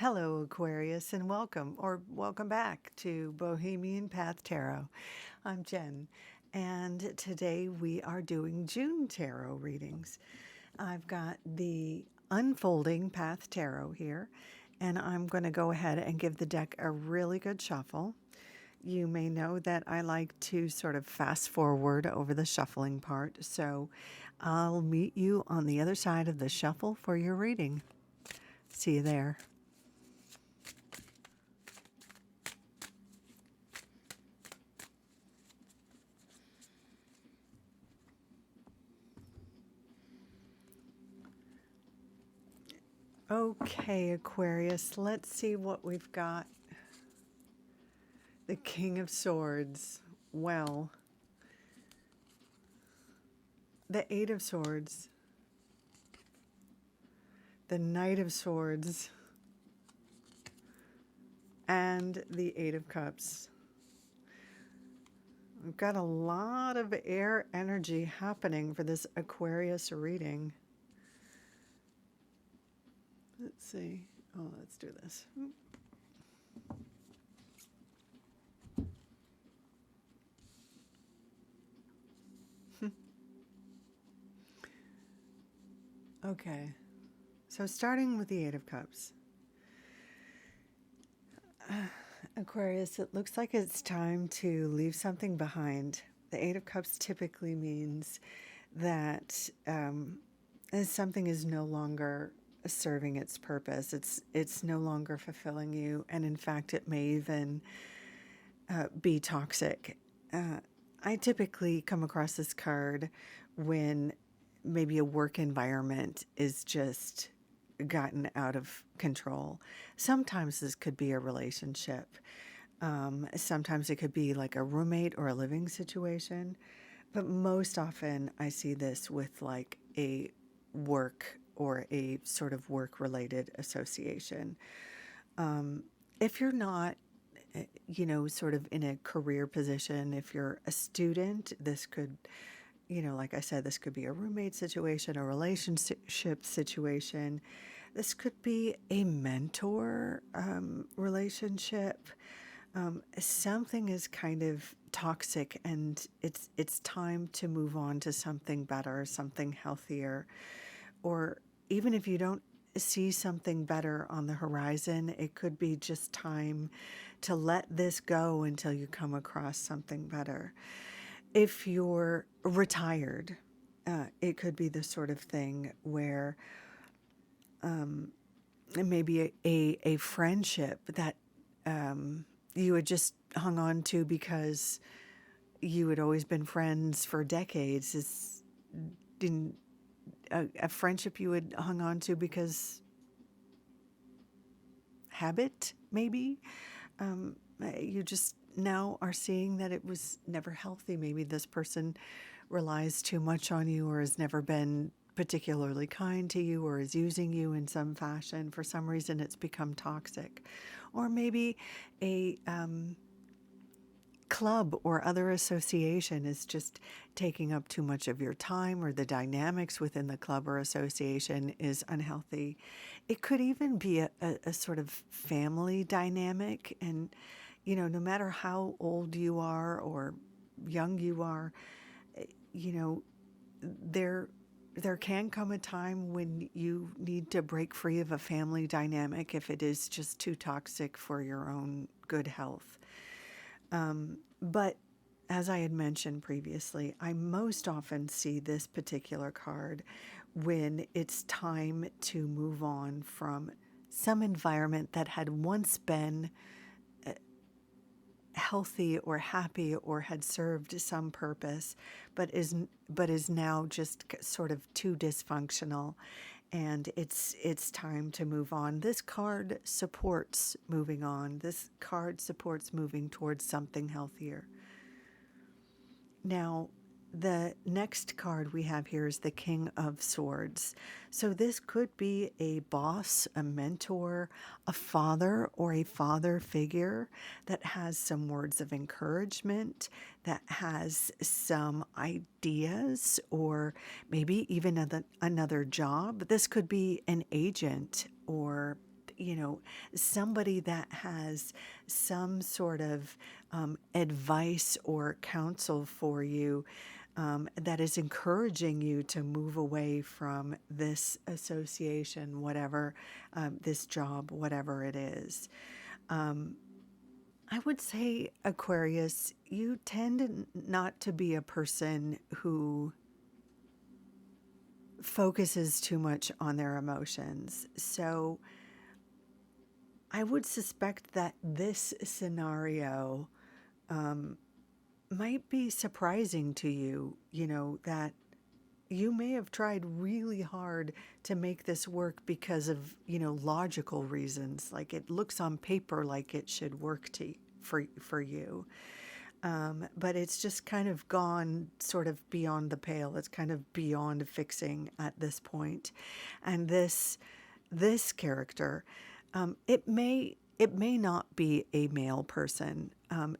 Hello, Aquarius, and welcome back to Bohemian Path Tarot. I'm Jen, and today we are doing June tarot readings. I've got the Unfolding Path Tarot here, and I'm going to go ahead and give the deck a really good shuffle. You may know that I like to sort of fast forward over the shuffling part, so I'll meet you on the other side of the shuffle for your reading. See you there. Okay, Aquarius, let's see what we've got. The King of Swords. Well, the Eight of Swords. The Knight of Swords. And the Eight of Cups. We've got a lot of air energy happening for this Aquarius reading. Let's see. Oh, let's do this. Okay. So starting with the Eight of Cups. Aquarius, it looks like it's time to leave something behind. The Eight of Cups typically means that something is no longer serving its purpose. It's no longer fulfilling you, and in fact, it may even be toxic. I typically come across this card when maybe a work environment is just gotten out of control. Sometimes this could be a relationship. Sometimes it could be like a roommate or a living situation. But most often I see this with like a work or a sort of work-related association. If you're not, sort of in a career position, if you're a student, this could, like I said, this could be a roommate situation, a relationship situation. This could be a mentor relationship. Something is kind of toxic, and it's time to move on to something better, something healthier. Or even if you don't see something better on the horizon, it could be just time to let this go until you come across something better. If you're retired, it could be the sort of thing where maybe a friendship that you had just hung on to because you had always been friends for decades is in a friendship you had hung on to because habit, maybe. You just now are seeing that it was never healthy. Maybe this person relies too much on you, or has never been particularly kind to you, or is using you in some fashion. For some reason, it's become toxic. Or maybe a club or other association is just taking up too much of your time, or the dynamics within the club or association is unhealthy. It could even be a sort of family dynamic. And, no matter how old you are or young you are, there can come a time when you need to break free of a family dynamic if it is just too toxic for your own good health. But as I had mentioned previously, I most often see this particular card when it's time to move on from some environment that had once been healthy or happy or had served some purpose, but is now just sort of too dysfunctional, and it's time to move on. This card supports moving on. This card supports moving towards something healthier. Now, the next card we have here is the King of Swords. So this could be a boss, a mentor, a father, or a father figure that has some words of encouragement, that has some ideas, or maybe even another job. This could be an agent, or somebody that has some sort of advice or counsel for you, that is encouraging you to move away from this association, whatever, this job, whatever it is. I would say, Aquarius, you tend not to be a person who focuses too much on their emotions. So I would suspect that this scenario might be surprising to you, that you may have tried really hard to make this work because of, logical reasons. Like it looks on paper like it should work for you. But it's just kind of gone sort of beyond the pale. It's kind of beyond fixing at this point. And this character, it may not be a male person.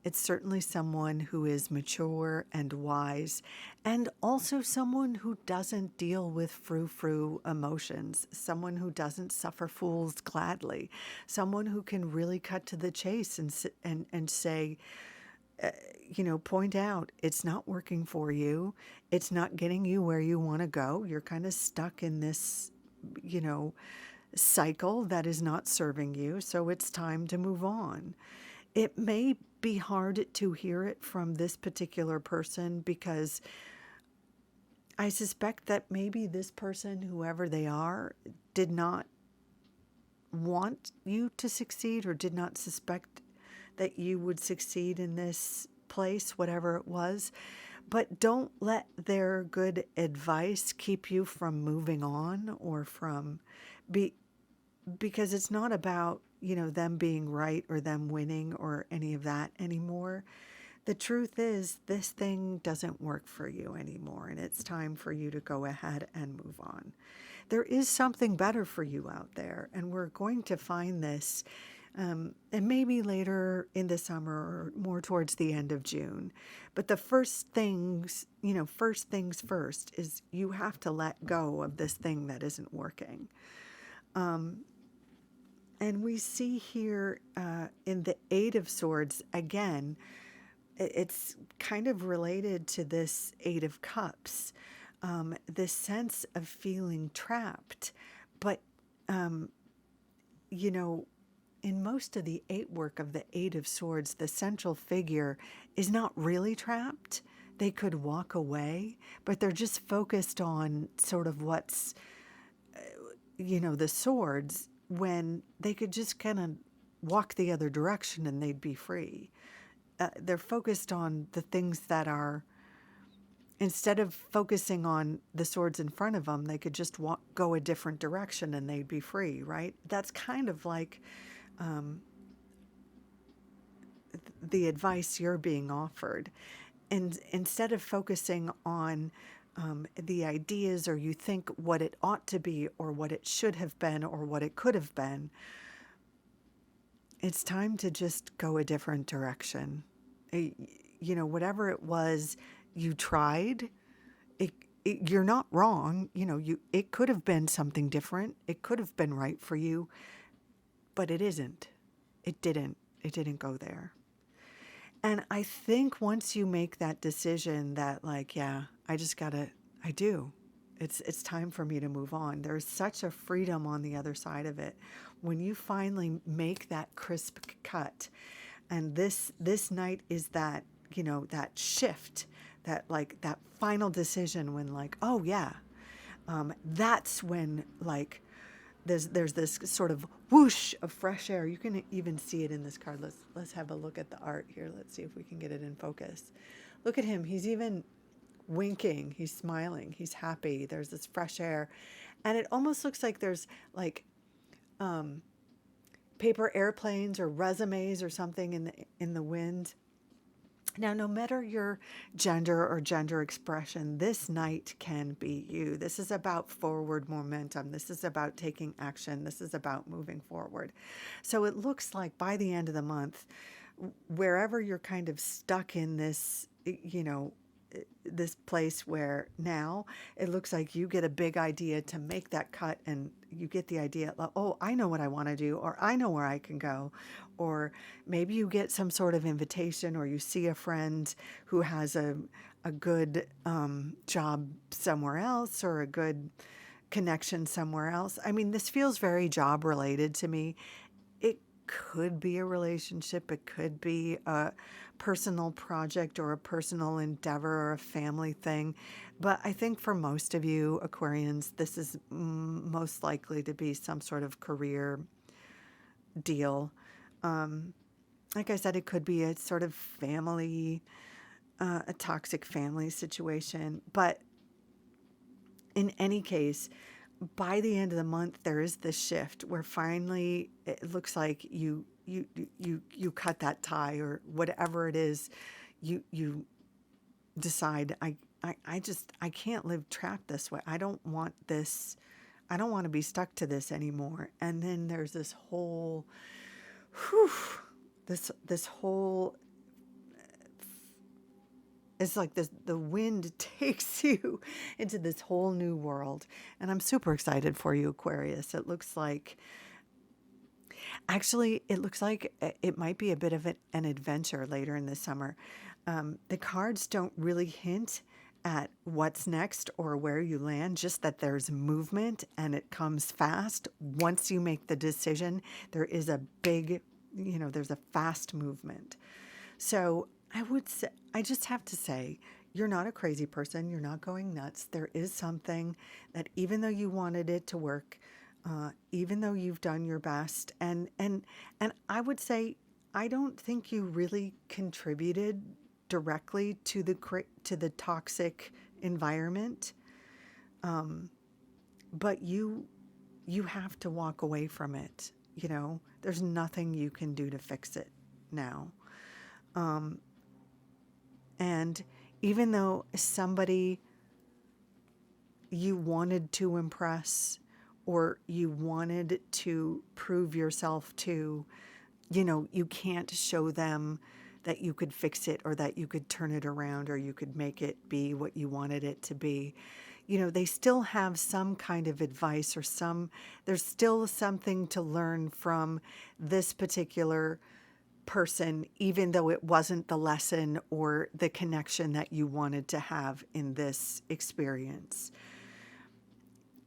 It's certainly someone who is mature and wise, and also someone who doesn't deal with frou-frou emotions, someone who doesn't suffer fools gladly, someone who can really cut to the chase and say, point out it's not working for you. It's not getting you where you want to go. You're kind of stuck in this, cycle that is not serving you. So it's time to move on. It may be hard to hear it from this particular person because I suspect that maybe this person, whoever they are, did not want you to succeed or did not suspect that you would succeed in this place, whatever it was. But don't let their good advice keep you from moving on or from because it's not about, them being right or them winning or any of that anymore. The truth is this thing doesn't work for you anymore, and it's time for you to go ahead and move on. There is something better for you out there, and we're going to find this and maybe later in the summer or more towards the end of June. But the first things first is you have to let go of this thing that isn't working. And we see here in the Eight of Swords, again, it's kind of related to this Eight of Cups, this sense of feeling trapped. But, in most of the eight work of the Eight of Swords, the central figure is not really trapped. They could walk away, but they're just focused on sort of what's, the swords, when they could just kind of walk the other direction and they'd be free. They're focused on the things that are, instead of focusing on the swords in front of them, they could just go a different direction and they'd be free, right? That's kind of like the advice you're being offered. And instead of focusing on the ideas, or you think what it ought to be or what it should have been or what it could have been, it's time to just go a different direction. Whatever it was you tried, you're not wrong. It could have been something different. It could have been right for you, but it isn't. It didn't go there. And I think once you make that decision that it's time for me to move on. There's such a freedom on the other side of it. When you finally make that crisp cut, and this night is that, that shift, that final decision when that's when there's this sort of whoosh of fresh air. You can even see it in this card. Let's have a look at the art here. Let's see if we can get it in focus. Look at him. He's even winking. He's smiling. He's happy. There's this fresh air. And it almost looks like there's paper airplanes or resumes or something in the wind. Now, no matter your gender or gender expression, this night can be you. This is about forward momentum. This is about taking action. This is about moving forward. So it looks like by the end of the month, wherever you're kind of stuck in this, this place where now it looks like you get a big idea to make that cut, and you get the idea, like, oh, I know what I want to do, or I know where I can go. Or maybe you get some sort of invitation, or you see a friend who has a good job somewhere else, or a good connection somewhere else. I mean, this feels very job related to me. It could be a relationship, it could be a personal project or a personal endeavor or a family thing. But I think for most of you Aquarians, this is most likely to be some sort of career deal. Like I said, it could be a sort of family, a toxic family situation. But in any case, by the end of the month, there is this shift where finally it looks like you cut that tie, or whatever it is. You decide, I can't live trapped this way. I don't want this. I don't want to be stuck to this anymore. And then there's this whole, whew, this whole, it's like this, the wind takes you into this whole new world. And I'm super excited for you, Aquarius. It looks like, actually, it looks like it might be a bit of an adventure later in the summer. The cards don't really hint at what's next or where you land, just that there's movement and it comes fast. Once you make the decision, there is a big, there's a fast movement. So I would say, I just have to say, you're not a crazy person. You're not going nuts. There is something that, even though you wanted it to work, even though you've done your best, and I would say, I don't think you really contributed directly to the toxic environment, but you have to walk away from it. There's nothing you can do to fix it now. And even though somebody you wanted to impress, or you wanted to prove yourself to, you can't show them that you could fix it, or that you could turn it around, or you could make it be what you wanted it to be. They still have some kind of advice, or there's still something to learn from this particular person, even though it wasn't the lesson or the connection that you wanted to have in this experience.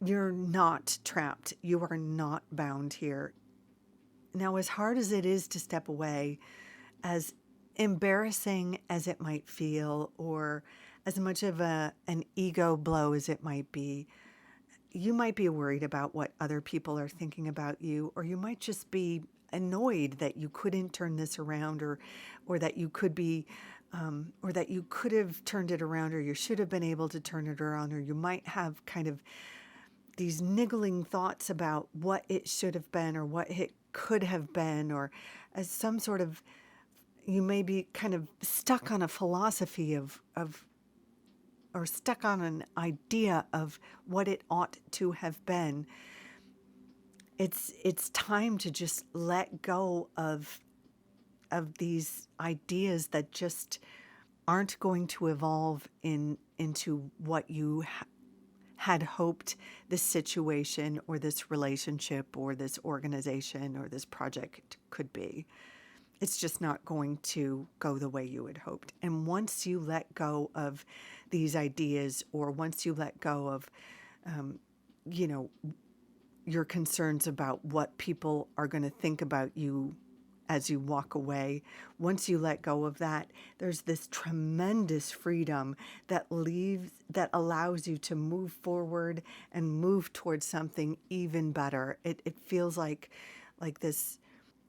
You're not trapped. You are not bound here. Now, as hard as it is to step away, as embarrassing as it might feel, or as much of an ego blow as it might be, you might be worried about what other people are thinking about you, or you might just be annoyed that you couldn't turn this around, or that you could be, or that you could have turned it around, or you should have been able to turn it around, or you might have kind of these niggling thoughts about what it should have been, or what it could have been, or as some sort of, you may be kind of stuck on a philosophy of or stuck on an idea of what it ought to have been. It's time to just let go of these ideas that just aren't going to evolve into what you had hoped this situation, or this relationship, or this organization, or this project could be. It's just not going to go the way you had hoped. And once you let go of these ideas, or once you let go of, your concerns about what people are going to think about you as you walk away, once you let go of that, there's this tremendous freedom that allows you to move forward and move towards something even better. It feels like this.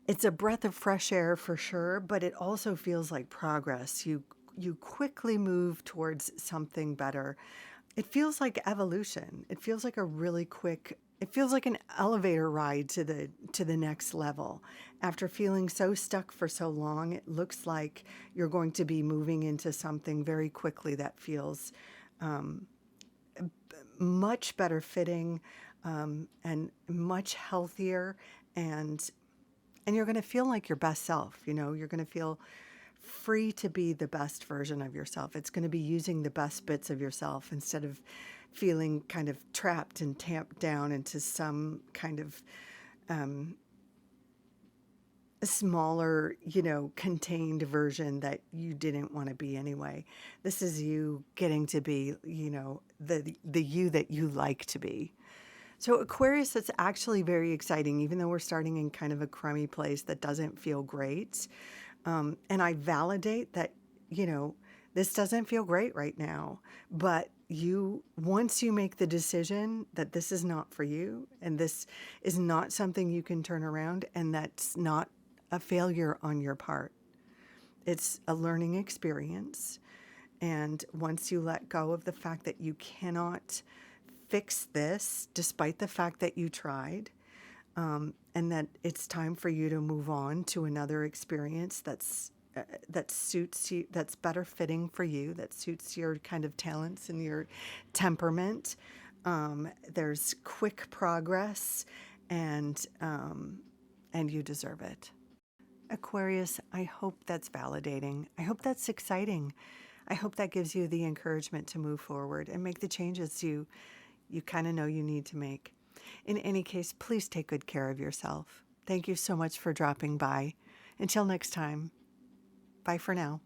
It's a breath of fresh air for sure, but it also feels like progress. You quickly move towards something better. It feels like evolution. It feels like it feels like an elevator ride to the next level. After feeling so stuck for so long, it looks like you're going to be moving into something very quickly that feels much better fitting, and much healthier, and you're going to feel like your best self. You're going to feel free to be the best version of yourself. It's going to be using the best bits of yourself instead of feeling kind of trapped and tamped down into some kind of a smaller, contained version that you didn't want to be anyway. This is you getting to be, the you that you like to be. So Aquarius, it's actually very exciting, even though we're starting in kind of a crummy place that doesn't feel great. And I validate that, this doesn't feel great right now, but once you make the decision that this is not for you and this is not something you can turn around, and that's not a failure on your part, it's a learning experience. And once you let go of the fact that you cannot fix this, despite the fact that you tried, and that it's time for you to move on to another experience that suits you, that's better fitting for you, that suits your kind of talents and your temperament. There's quick progress, and you deserve it. Aquarius, I hope that's validating. I hope that's exciting. I hope that gives you the encouragement to move forward and make the changes you kind of know you need to make. In any case, please take good care of yourself. Thank you so much for dropping by. Until next time, bye for now.